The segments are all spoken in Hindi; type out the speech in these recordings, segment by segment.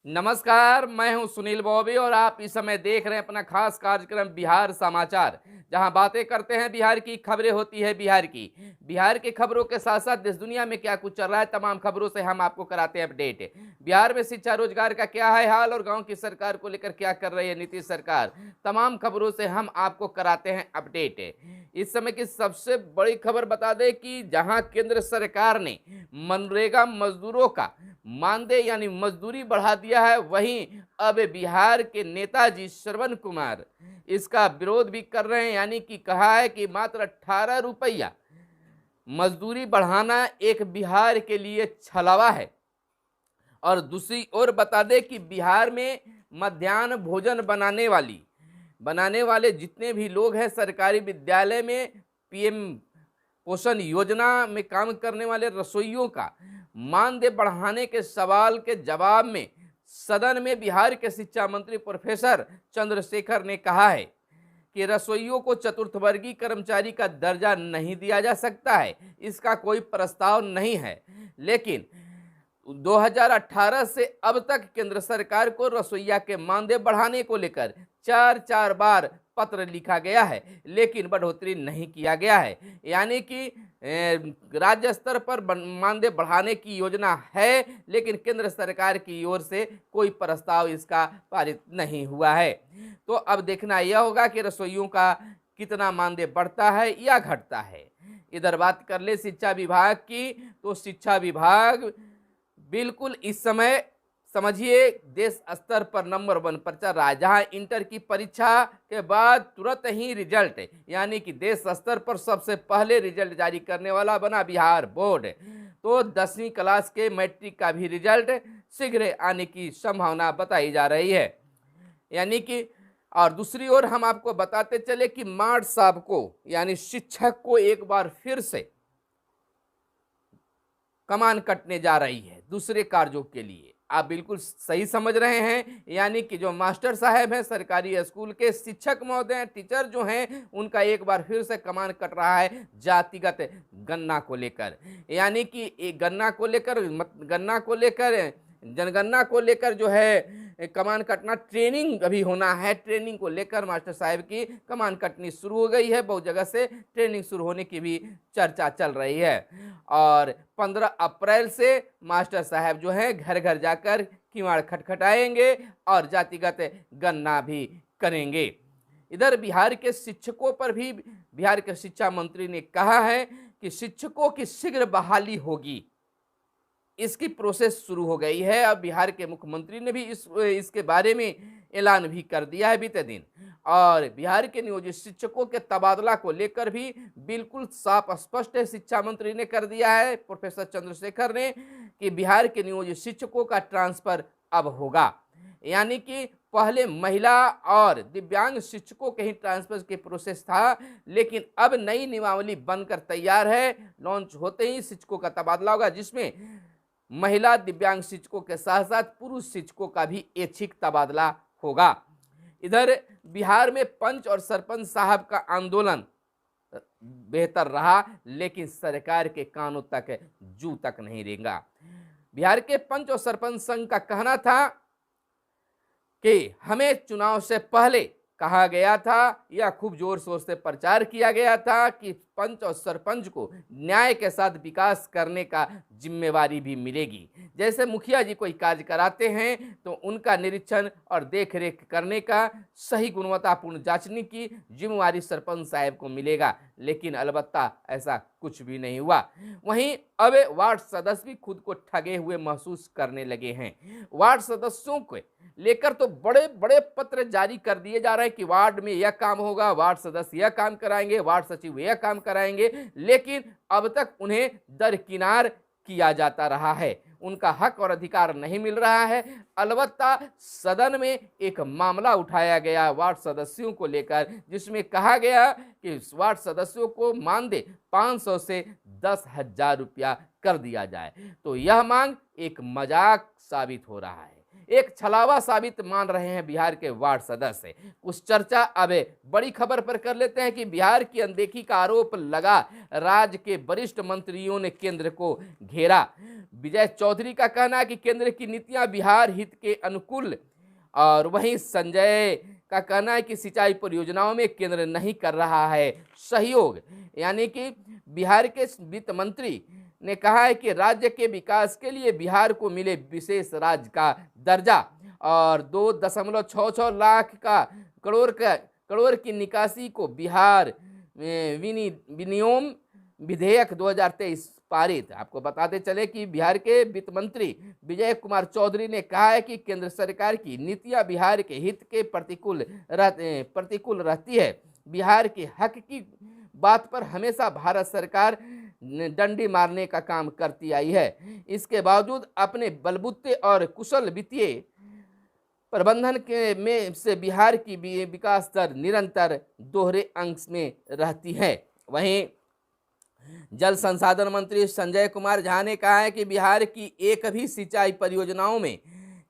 नमस्कार, मैं हूं सुनील बॉबी और आप इस समय देख रहे हैं अपना खास कार्यक्रम बिहार समाचार, जहां बातें करते हैं बिहार की, खबरें होती है बिहार की। बिहार की खबरों के साथ साथ देश दुनिया में क्या कुछ चल रहा है, तमाम खबरों से हम आपको कराते हैं अपडेट। बिहार में शिक्षा रोजगार का क्या है हाल और गांव की सरकार को लेकर क्या कर रही है नीतीश सरकार, तमाम खबरों से हम आपको कराते हैं अपडेट। इस समय की सबसे बड़ी खबर बता दें कि जहां केंद्र सरकार ने मनरेगा मजदूरों का मानदेय यानी मजदूरी बढ़ा दिया है, वहीं अब बिहार के नेताजी श्रवण कुमार इसका विरोध भी कर रहे हैं। यानी कि कहा है कि मात्र 18 रुपया मजदूरी बढ़ाना एक बिहार के लिए छलावा है। और दूसरी ओर बता दें कि बिहार में मध्याह्न भोजन बनाने वाले जितने भी लोग हैं सरकारी विद्यालय में, पीएम पोषण योजना में काम करने वाले रसोइयों का मानदेय बढ़ाने के सवाल के जवाब में सदन में बिहार के शिक्षा मंत्री प्रोफेसर चंद्रशेखर ने कहा है कि रसोइयों को चतुर्थ वर्गीय कर्मचारी का दर्जा नहीं दिया जा सकता है, इसका कोई प्रस्ताव नहीं है। लेकिन 2018 से अब तक केंद्र सरकार को रसोइया के मानदेय बढ़ाने को लेकर चार बार पत्र लिखा गया है, लेकिन बढ़ोतरी नहीं किया गया है। यानी कि राज्य स्तर पर मानदेय बढ़ाने की योजना है, लेकिन केंद्र सरकार की ओर से कोई प्रस्ताव इसका पारित नहीं हुआ है। तो अब देखना यह होगा कि रसोइयों का कितना मानदेय बढ़ता है या घटता है। इधर बात कर ले शिक्षा विभाग की, तो शिक्षा विभाग बिल्कुल इस समय समझिए देश स्तर पर नंबर 1 पर चल रहा है, जहां इंटर की परीक्षा के बाद तुरंत ही रिजल्ट यानी कि देश स्तर पर सबसे पहले रिजल्ट जारी करने वाला बना बिहार बोर्ड। तो 10वीं क्लास के मैट्रिक का भी रिजल्ट शीघ्र आने की संभावना बताई जा रही है। यानी कि और दूसरी ओर हम आपको बताते चले कि मार्च साहब को यानी शिक्षक को एक बार फिर से कमान कटने जा रही है दूसरे कार्यों के लिए। आप बिल्कुल सही समझ रहे हैं, यानी कि जो मास्टर साहब हैं सरकारी स्कूल के, शिक्षक महोदय टीचर जो हैं, उनका एक बार फिर से कमान कट रहा है जातिगत गणना को लेकर। यानी कि गणना को लेकर जनगणना को लेकर जो है कमान कटना, ट्रेनिंग अभी होना है, ट्रेनिंग को लेकर मास्टर साहब की कमान कटनी शुरू हो गई है। बहुत जगह से ट्रेनिंग शुरू होने की भी चर्चा चल रही है और 15 अप्रैल से मास्टर साहब जो है घर घर जाकर किवाड़ खटखटाएंगे और जातिगत गणना भी करेंगे। इधर बिहार के शिक्षकों पर भी बिहार के शिक्षा मंत्री ने कहा है कि शिक्षकों की शीघ्र बहाली होगी, इसकी प्रोसेस शुरू हो गई है। अब बिहार के मुख्यमंत्री ने भी इसके बारे में ऐलान भी कर दिया है बीते दिन। और बिहार के नियोजित शिक्षकों के तबादला को लेकर भी बिल्कुल साफ स्पष्ट शिक्षा मंत्री ने कर दिया है प्रोफेसर चंद्रशेखर ने कि बिहार के नियोजित शिक्षकों का ट्रांसफर अब होगा। यानी कि पहले महिला और दिव्यांग शिक्षकों के ही ट्रांसफर के प्रोसेस था, लेकिन अब नई नियमावली बनकर तैयार है। लॉन्च होते ही शिक्षकों का तबादला होगा, जिसमें महिला दिव्यांग शिक्षकों के साथ साथ पुरुष शिक्षकों का भी ऐच्छिक तबादला होगा। इधर बिहार में पंच और सरपंच साहब का आंदोलन बेहतर रहा, लेकिन सरकार के कानों तक जू तक नहीं रेंगा। बिहार के पंच और सरपंच संघ का कहना था कि हमें चुनाव से पहले कहा गया था या खूब जोर शोर से प्रचार किया गया था कि पंच और सरपंच को न्याय के साथ विकास करने का जिम्मेवारी भी मिलेगी। जैसे मुखिया जी कोई कार्य कराते हैं तो उनका निरीक्षण और देखरेख करने का, सही गुणवत्तापूर्ण जांचने की जिम्मेवारी सरपंच साहब को मिलेगा, लेकिन अलबत्ता ऐसा कुछ भी नहीं हुआ। वहीं अब वार्ड सदस्य भी खुद को ठगे हुए महसूस करने लगे हैं। वार्ड सदस्यों को लेकर तो बड़े बड़े पत्र जारी कर दिए जा रहे हैं कि वार्ड में यह काम होगा, वार्ड सदस्य यह काम कराएंगे, वार्ड सचिव यह काम कराएंगे, लेकिन अब तक उन्हें दरकिनार किया जाता रहा है, उनका हक और अधिकार नहीं मिल रहा है। अलबत्ता सदन में एक मामला उठाया गया वार्ड सदस्यों को लेकर, जिसमें कहा गया कि वार्ड सदस्यों को मानदेय 500 से 10,000 रुपया कर दिया जाए। तो यह मांग एक मजाक साबित हो रहा है। एक छलावा साबित मान रहे हैं बिहार के वार्ड सदस्य। कुछ चर्चा अब बड़ी खबर पर कर लेते हैं कि बिहार की अनदेखी का आरोप लगा, राज्य के वरिष्ठ मंत्रियों ने केंद्र को घेरा। विजय चौधरी का कहना है कि केंद्र की नीतियां बिहार हित के अनुकूल, और वहीं संजय का कहना है कि सिंचाई परियोजनाओं में केंद्र नहीं कर रहा है सहयोग। यानी कि बिहार के वित्त मंत्री ने कहा है कि राज्य के विकास के लिए बिहार को मिले विशेष राज्य का दर्जा, और 2.66 लाख करोड़ की निकासी को बिहार विनियम विधेयक 2023 पारित। आपको बताते चले कि बिहार के वित्त मंत्री विजय कुमार चौधरी ने कहा है कि केंद्र सरकार की नीतियां बिहार के हित के प्रतिकूल रहती है। बिहार के हक की बात पर हमेशा भारत सरकार डंडी मारने का काम करती आई है। इसके बावजूद अपने बलबूते और कुशल वित्तीय प्रबंधन में से बिहार की विकास दर निरंतर दोहरे अंक में रहती है। वहीं जल संसाधन मंत्री संजय कुमार झा ने कहा है कि बिहार की एक भी सिंचाई परियोजनाओं में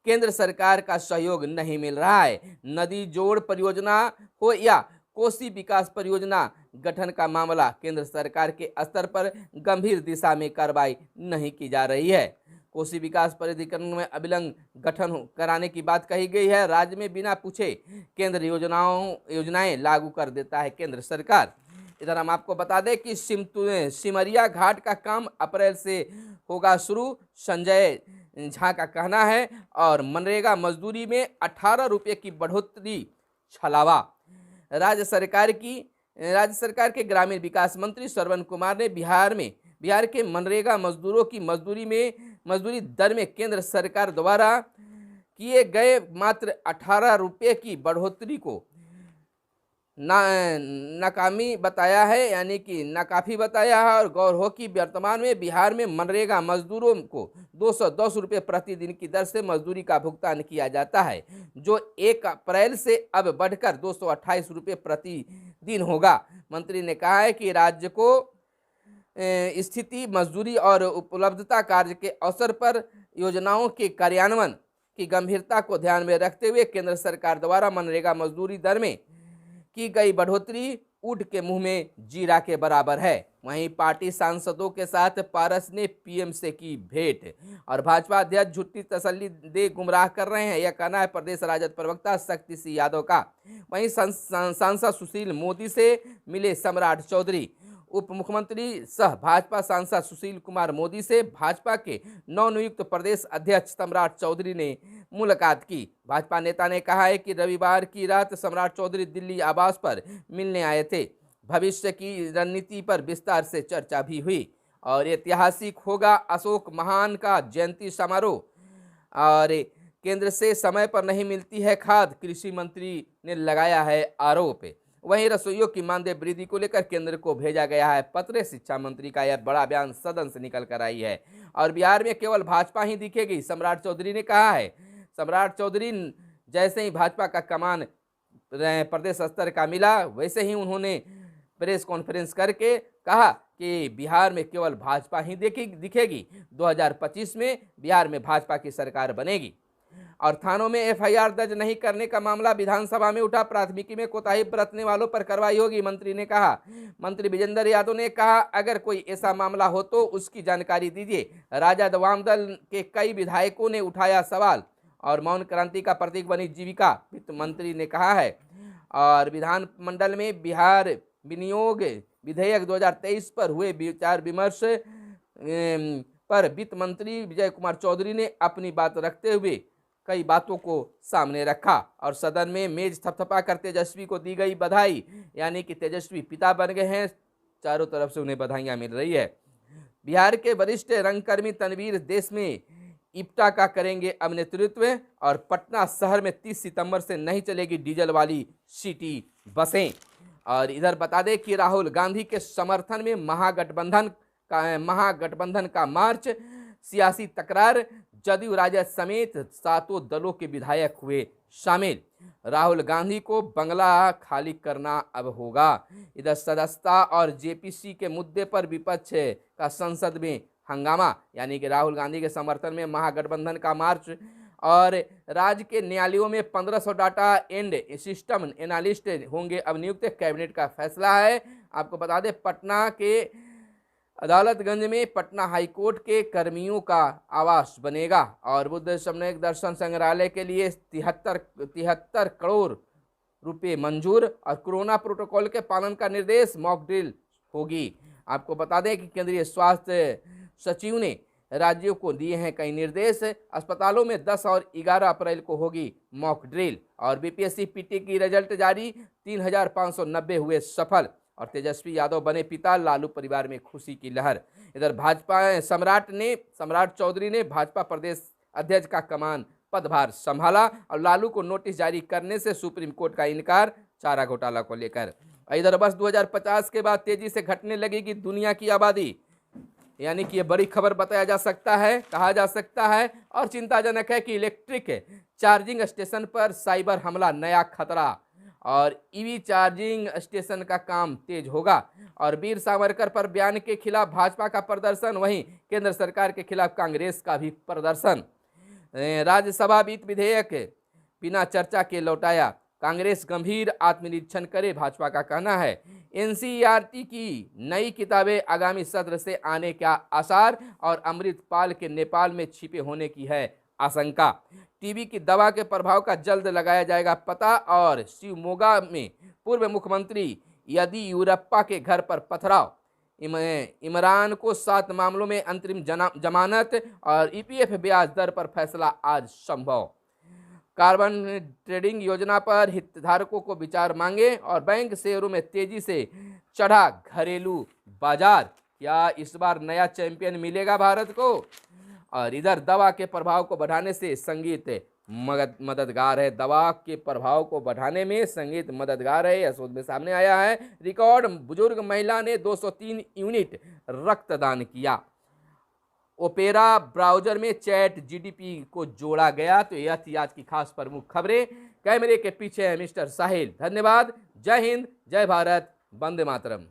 केंद्र सरकार का सहयोग नहीं मिल रहा है। नदी जोड़ परियोजना हो या कोसी विकास परियोजना गठन का मामला, केंद्र सरकार के स्तर पर गंभीर दिशा में कार्रवाई नहीं की जा रही है। कोसी विकास प्राधिकरण में अविलंब गठन कराने की बात कही गई है। राज्य में बिना पूछे केंद्र योजनाएं लागू कर देता है केंद्र सरकार। इधर हम आपको बता दें कि सिमरिया घाट का काम अप्रैल से होगा शुरू, संजय झा का कहना है। और मनरेगा मजदूरी में 18 रुपये की बढ़ोतरी छलावा। राज्य सरकार के ग्रामीण विकास मंत्री श्रवण कुमार ने बिहार के मनरेगा मजदूरों की मजदूरी दर में केंद्र सरकार द्वारा किए गए मात्र 18 रुपये की बढ़ोतरी को नाकामी बताया है, यानी कि नाकाफी बताया है। और गौर हो कि वर्तमान में बिहार में मनरेगा मजदूरों को 210 रुपये प्रतिदिन की दर से मजदूरी का भुगतान किया जाता है, जो 1 अप्रैल से अब बढ़कर 228 रुपये प्रतिदिन होगा। मंत्री ने कहा है कि राज्य को स्थिति, मजदूरी और उपलब्धता कार्य के अवसर पर योजनाओं के कार्यान्वयन की गंभीरता को ध्यान में रखते हुए केंद्र सरकार द्वारा मनरेगा मजदूरी दर में की गई बढ़ोतरी ऊंट के मुंह में जीरा के बराबर है। वहीं पार्टी सांसदों के साथ पारस ने पीएम से की भेंट, और भाजपा अध्यक्ष झूठी तसल्ली दे गुमराह कर रहे हैं, यह कहना है प्रदेश राजद प्रवक्ता शक्ति सिंह यादव का। वहीं सांसद सुशील मोदी से मिले सम्राट चौधरी। उप मुख्यमंत्री सह भाजपा सांसद सुशील कुमार मोदी से भाजपा के नवनियुक्त प्रदेश अध्यक्ष सम्राट चौधरी ने मुलाकात की। भाजपा नेता ने कहा है कि रविवार की रात सम्राट चौधरी दिल्ली आवास पर मिलने आए थे। भविष्य की रणनीति पर विस्तार से चर्चा भी हुई। और ऐतिहासिक होगा अशोक महान का जयंती समारोह। और केंद्र से समय पर नहीं मिलती है खाद, कृषि मंत्री ने लगाया है आरोप। वहीं रसोइयों की मानदेय वृद्धि को लेकर केंद्र को भेजा गया है पत्र। शिक्षा मंत्री का यह बड़ा बयान सदन से निकल कर आई है। और बिहार में केवल भाजपा ही दिखेगी, सम्राट चौधरी ने कहा है। सम्राट चौधरी जैसे ही भाजपा का कमान प्रदेश स्तर का मिला, वैसे ही उन्होंने प्रेस कॉन्फ्रेंस करके कहा कि बिहार में केवल भाजपा ही दिखेगी। 2025 में बिहार में भाजपा की सरकार बनेगी। और थानों में एफआईआर दर्ज नहीं करने का मामला विधानसभा में उठा। प्राथमिकी में कोताही बरतने वालों पर कार्रवाई होगी, मंत्री ने कहा। मंत्री विजेंद्र यादव ने कहा, अगर कोई ऐसा मामला हो तो उसकी जानकारी दीजिए। राजद वाम दल के कई विधायकों ने उठाया सवाल। और मौन क्रांति का प्रतीक बनी जीविका, वित्त मंत्री ने कहा है। और विधानमंडल में बिहार विनियोग विधेयक 2023 पर हुए विचार विमर्श पर वित्त मंत्री विजय कुमार चौधरी ने अपनी बात रखते हुए कई बातों को सामने रखा। और सदन में मेज थपथपा कर तेजस्वी को दी गई बधाई, यानी कि तेजस्वी पिता बन गए हैं। चारों तरफ से उन्हें बधाइयां मिल रही है। बिहार के वरिष्ठ रंगकर्मी तनवीर देश में इप्टा का करेंगे अब नेतृत्व। और पटना शहर में 30 सितंबर से नहीं चलेगी डीजल वाली सिटी बसें। और इधर बता दें कि राहुल गांधी के समर्थन में महागठबंधन का मार्च, सियासी तकरार, जदयू राजद समेत 7 दलों के विधायक हुए शामिल। राहुल गांधी को बंगला खाली करना अब होगा। इधर सदस्यता और जेपीसी के मुद्दे पर विपक्ष का संसद में हंगामा, यानी कि राहुल गांधी के समर्थन में महागठबंधन का मार्च और राज्य के न्यायालयों में 1500 डाटा एंड सिस्टम एनालिस्ट होंगे अब नियुक्त। कैबिनेट का फैसला है। आपको बता दें पटना के अदालतगंज में पटना हाईकोर्ट के कर्मियों का आवास बनेगा और बुद्ध सम्यक दर्शन संग्रहालय के लिए 73 करोड़ रुपए मंजूर और कोरोना प्रोटोकॉल के पालन का निर्देश। मॉक ड्रिल होगी। आपको बता दें कि केंद्रीय स्वास्थ्य सचिव ने राज्यों को दिए हैं कई निर्देश। अस्पतालों में 10 और 11 अप्रैल को होगी मॉक ड्रिल। और बीपीएससी पीटी की रिजल्ट जारी, 3590 हुए सफल और तेजस्वी यादव बने पिता। लालू परिवार में खुशी की लहर। इधर भाजपा सम्राट चौधरी ने भाजपा प्रदेश अध्यक्ष का कमान पदभार संभाला और लालू को नोटिस जारी करने से सुप्रीम कोर्ट का इनकार चारा घोटाला को लेकर। इधर वर्ष 2050 के बाद तेजी से घटने लगेगी दुनिया की आबादी, यानी कि ये बड़ी खबर बताया जा सकता है, कहा जा सकता है और चिंताजनक है कि इलेक्ट्रिक चार्जिंग स्टेशन पर साइबर हमला नया खतरा और ईवी चार्जिंग स्टेशन का काम तेज होगा। और वीर सावरकर पर बयान के खिलाफ भाजपा का प्रदर्शन, वहीं केंद्र सरकार के खिलाफ कांग्रेस का भी प्रदर्शन। राज्यसभा वित्त विधेयक बिना चर्चा के लौटाया, कांग्रेस गंभीर आत्मनिरीक्षण करे, भाजपा का कहना है। एनसीईआरटी की नई किताबें आगामी सत्र से आने का आसार और अमृतपाल के नेपाल में छिपे होने की है आशंका। टीबी की दवा के प्रभाव का जल्द लगाया जाएगा पता। और शिवमोगा में पूर्व मुख्यमंत्री येदियुरप्पा के घर पर पथराव, इमरान को 7 मामलों में अंतरिम जमानत और ईपीएफ ब्याज दर पर फैसला आज संभव। कार्बन ट्रेडिंग योजना पर हितधारकों को विचार मांगे और बैंक शेयरों में तेजी से चढ़ा घरेलू बाजार। क्या इस बार नया चैंपियन मिलेगा भारत को? और इधर दवा के प्रभाव को बढ़ाने से संगीत मददगार है। दवा के प्रभाव को बढ़ाने में संगीत मददगार है, यह शोध में सामने आया है। रिकॉर्ड बुजुर्ग महिला ने 203 यूनिट रक्तदान किया। ओपेरा ब्राउजर में चैट जीडीपी को जोड़ा गया। तो यह थी आज की खास प्रमुख खबरें। कैमरे के पीछे है मिस्टर साहिल। धन्यवाद। जय हिंद, जय भारत, वंदे मातरम।